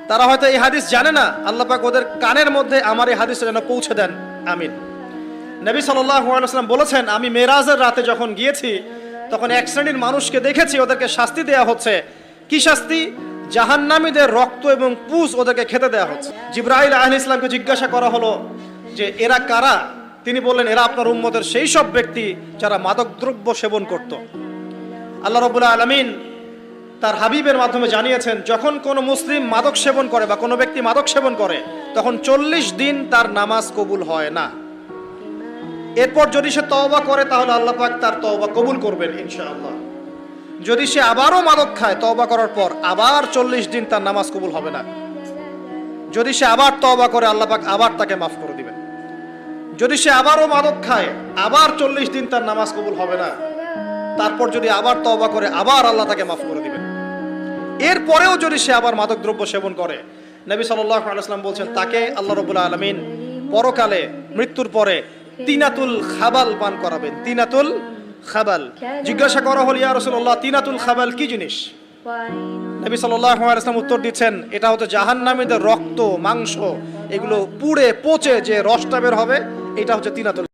তারা হয়তো এই হাদিস জানে না, আল্লাহ পাক ওদের কানের মধ্যে আমার এই হাদিসটা যেন পৌঁছে দেন, আমিন। নবী সাল্লাল্লাহু আলাইহি ওয়াসাল্লাম বলেছেন, আমি মেরাজের রাতে যখন গিয়েছি তখন এক শ্রেণীর মানুষকে দেখেছি, ওদেরকে শাস্তি দেয়া হচ্ছে। কি শাস্তি? জাহান্নামীদের রক্ত এবং পুঁজ ওদেরকে খেতে দেয়া হচ্ছে। জিবরাইল আলাইহিস সালামকে জিজ্ঞাসা করা হলো যে এরা কারা? তিনি বললেন, এরা আপনার উম্মতের সেই সব ব্যক্তি যারা মাদকদ্রব্য সেবন করত। আল্লাহ রাব্বুল আলামিন তার হাবিবের মাধ্যমে জানিয়েছেন, যখন কোনো মুসলিম মাদক সেবন করে বা কোনো ব্যক্তি মাদক সেবন করে তখন 40 দিন তার নামাজ কবুল হয় না। এরপর যদি সে তওবা করে তাহলে আল্লাহ পাক তার তওবা কবুল করবেন ইনশাআল্লাহ। যদি সে আবারও মাদক খায় তওবা করার পর, আবার 40 দিন তার নামাজ কবুল হবে না। যদি সে আবার তওবা করে আল্লাহ পাক আবার তাকে মাফ করে দিবেন। যদি সে আবারও মাদক খায় আবার 40 দিন তার নামাজ কবুল হবে না। তারপর যদি আবার তওবা করে আবার আল্লাহ তাকে মাফ করে দিবেন। এরপরেও যদি সে আবার মাদক দ্রব্য সেবন করে, নবী সাল্লাল্লাহু আলাইহি ওয়াসাল্লাম বলছেন তাকে আল্লাহ রাব্বুল আলামিন পরকালে মৃত্যুর পরে তিনাতুল খাবাল পান করাবেন। তিনাতুল খাবাল। জিজ্ঞাসা করা হল, ইয়া রাসূলুল্লাহ, তিনাতুল খাবাল কি জিনিস? নবী সাল্লাল্লাহু আলাইহি ওয়াসাল্লাম উত্তর দিচ্ছেন, এটা হচ্ছে জাহান্নামীদের রক্ত, মাংস, এগুলো পুড়ে পচে যে রসটা বের হবে, এটা হচ্ছে তিনাতুল